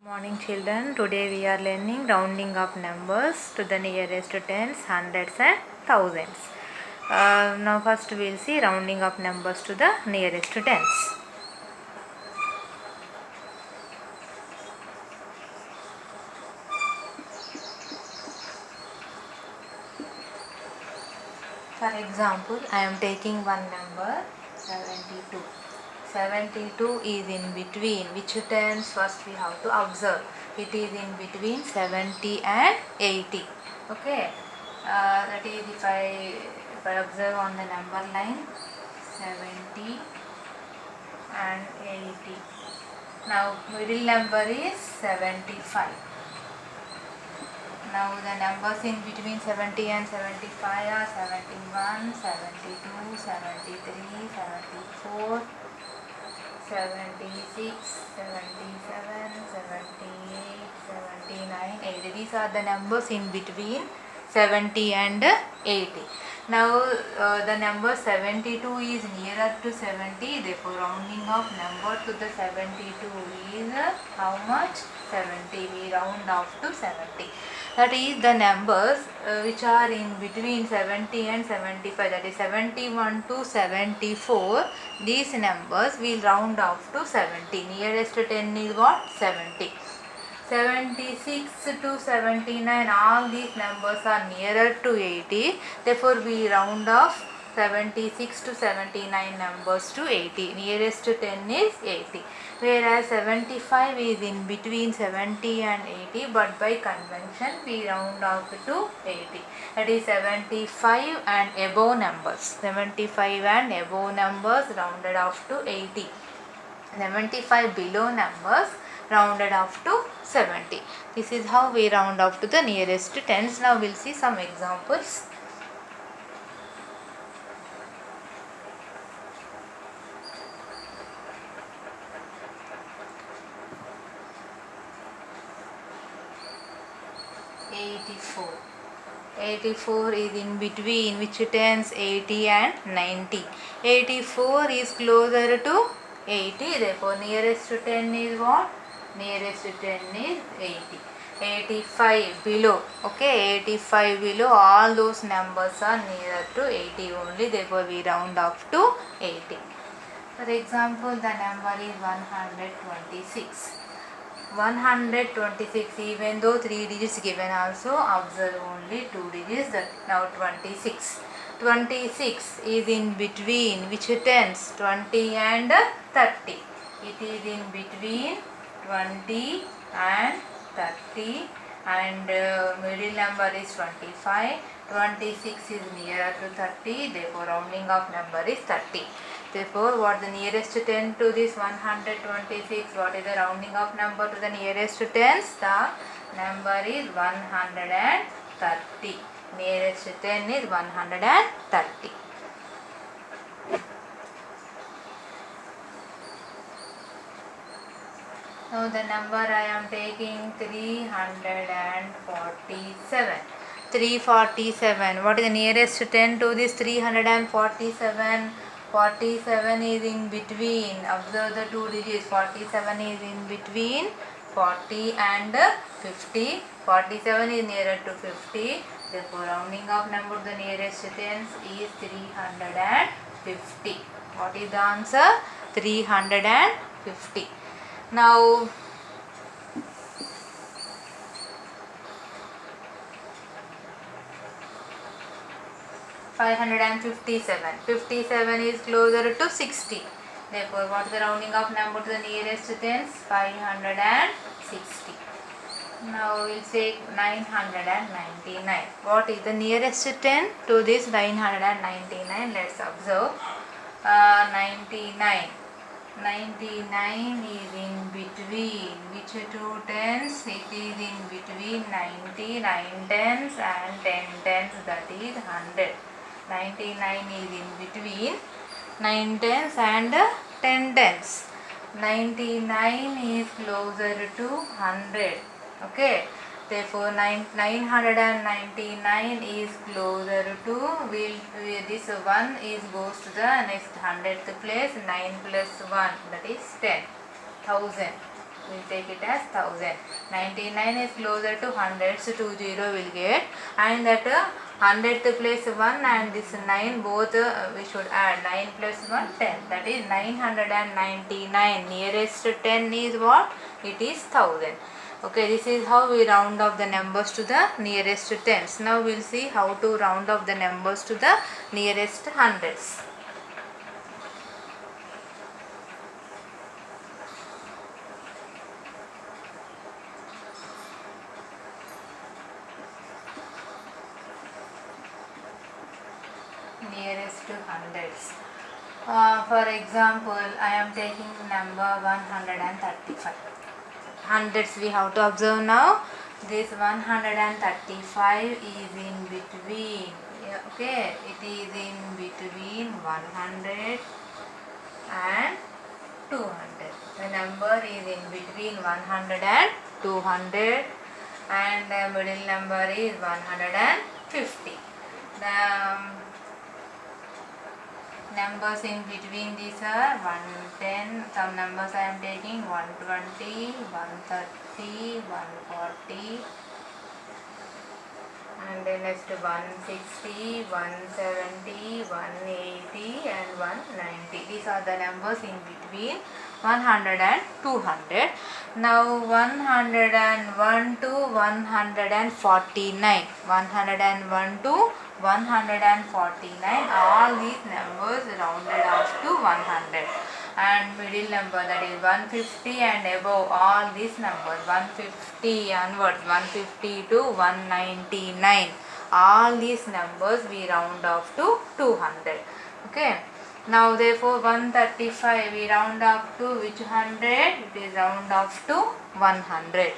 Morning children, today we are learning rounding of numbers to the nearest tens, hundreds and thousands. Now first we will see rounding of numbers to the nearest tens. For example, I am taking one number 72. 72 is in between which tens first we have to observe. It is in between 70 and 80. Okay. That is if I observe on the number line 70 and 80. Now middle number is 75. Now the numbers in between 70 and 75 are 71, 72, 73, 74, 76, 77, 78, 79, 80. These are the numbers in between 70 and 80. Now the number 72 is nearer to 70, therefore rounding off number to the 72 is how much? 70. We round off to 70. That is the numbers which are in between 70 and 75, that is 71 to 74. These numbers will round off to 70. Nearest to 10 is what? 70. 76 to 79, all these numbers are nearer to 80. Therefore, we round off 76 to 79 numbers to 80. Nearest to 10 is 80. Whereas 75 is in between 70 and 80, but by convention we round off to 80. That is 75 and above numbers. 75 and above numbers rounded off to 80. 75 below numbers rounded off to 70. This is how we round off to the nearest tens. Now we'll see some examples. (84). 84 is in between which tens? 80 and 90. 84 is closer to 80, therefore nearest to 10 is what? Nearest to 10 is 80. 85 below. Okay, 85 below, all those numbers are nearer to 80 only, therefore we round off to 80. For example, the number is 126. 126, even though 3 digits given also, observe only 2 digits, that now 26. 26 is in between which tens? 20 and 30. It is in between 20 and 30, and middle number is 25. 26 is nearer to 30, therefore rounding off number is 30. Therefore, what the nearest 10 to this 126? What is the rounding off number to the nearest tens? The number is 130. Nearest 10 is 130. Now the number I am taking 347. 347. What is the nearest 10 to this 347? 47 is in between. Observe the 2 digits. 47 is in between 40 and 50. 47 is nearer to 50. Therefore, rounding off number to the nearest tens is 350. What is the answer? 350. Now, (557). 57 is closer to 60. Therefore, what is the rounding off number to the nearest tens? 560. Now we will say 999. What is the nearest 10 to this 999? Let's observe. 99. 99 is in between which 2 tens? It is in between 90, 9 tens and 10 tens, that is 100. 99 is in between 9 tens and 10 tens. 99 is closer to 100. Okay, therefore 999 is closer to, this 1 is goes to the next 100th place. 9 plus 1, that is 10. 1000. we take it as 1000. 99 is closer to 100, so 20 will get, and that 100th place 1 and this 9 both we should add. 9 plus 1 10, that is 999. Nearest to 10 is what? It is 1000. Okay, this is how we round off the numbers to the nearest tens. Now we'll see how to round off the numbers to the nearest hundreds. Nearest to hundreds. For example, I am taking number 135. Hundreds we have to observe now. This 135 is in between. Okay, it is in between 100 and 200. The number is in between 100 and 200, and the middle number is 150. The numbers in between these are 110, some numbers I am taking 120, 130, 140, and then next 160, 170, 180 and 190. These are the numbers in between 100 and 200. Now 101 to 149. 101 to 149, all these numbers rounded off to 100, and middle number, that is 150 and above, all these numbers 150 onwards, 150 to 199, all these numbers we round off to 200. Okay, now therefore 135 we round off to which 100? It is round off to 100.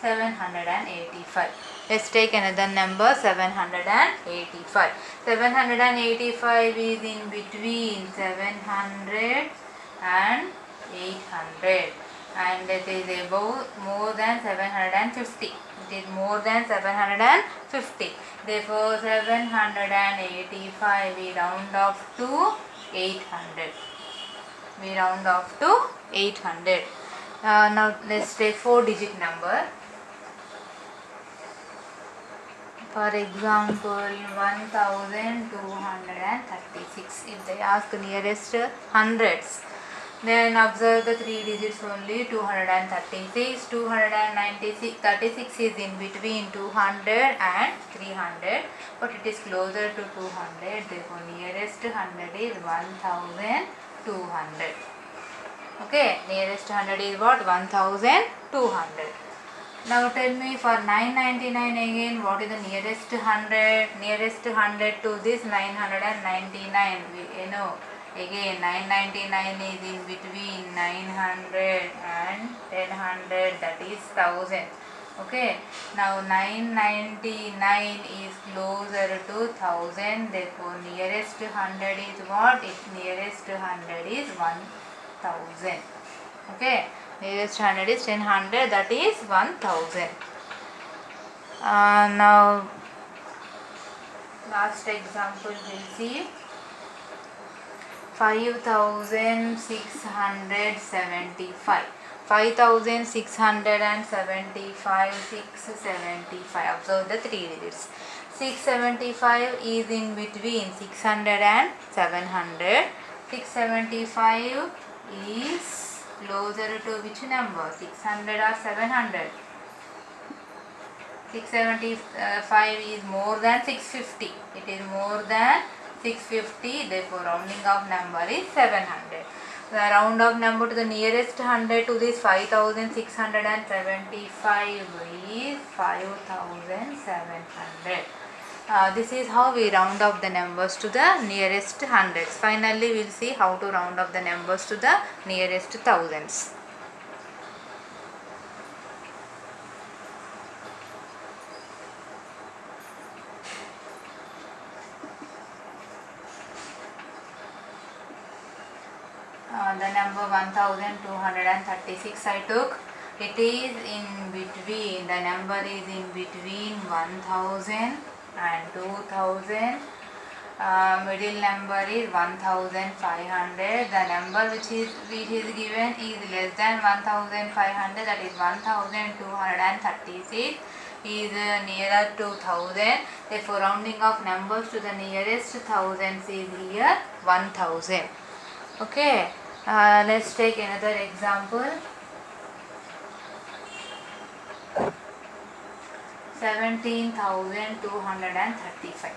$785. Let's take another number, 785. 785 is in between 700 and 800, and it is above more than 750. It is more than 750. Therefore 785 we round off to 800. We round off to 800. Now let's take 4-digit number. For example, 1236. If they ask nearest hundreds, then observe the 3 digits only. 236, 296, 36 is in between 200 and 300, but it is closer to 200. Therefore, nearest 100 is 1200. Okay, nearest 100 is what? 1200. Now tell me, for 999 again, what is the nearest 100? Nearest 100 to this 999. You know, again 999 is in between 900 and 1000, that is 1000. Okay, now 999 is closer to 1000. Therefore, nearest 100 is what? Its nearest 100 is 1000. Okay, nearest 100 is 1000, that is 1000. Now last example we'll see 5675. 5675, 675. Observe the 3 digits. 675 is in between 600 and 700. 675 is closer to which number? 600 or 700? 675 is more than 650. It is more than 650. Therefore, rounding off number is 700. The round off number to the nearest 100 to this 5675 is 5700. This is how we round off the numbers to the nearest hundreds. Finally, we will see how to round off the numbers to the nearest thousands. The number 1236 I took. It is in between, the number is in between 1000 and 2000. Middle number is 1500. The number which is given is less than 1500, that is 1236, is nearer to 1000. Therefore rounding of numbers to the nearest thousands is here 1000. Okay, let's take another example. 17,235.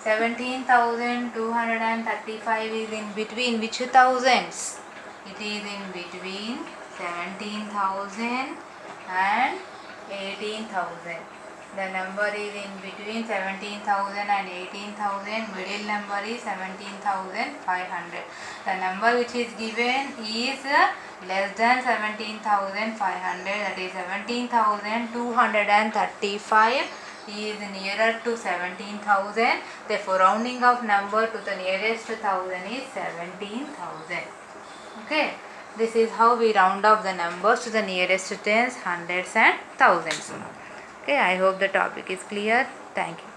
17,235 is in between which thousands? It is in between 17,000 and 18,000. The number is in between 17,000 and 18,000. Middle number is 17,500. The number which is given is less than 17,500, that is 17,235 is nearer to 17,000. Therefore rounding of number to the nearest thousand is 17,000. Okay, this is how we round off the numbers to the nearest tens, hundreds and thousands. Okay, I hope the topic is clear. Thank you.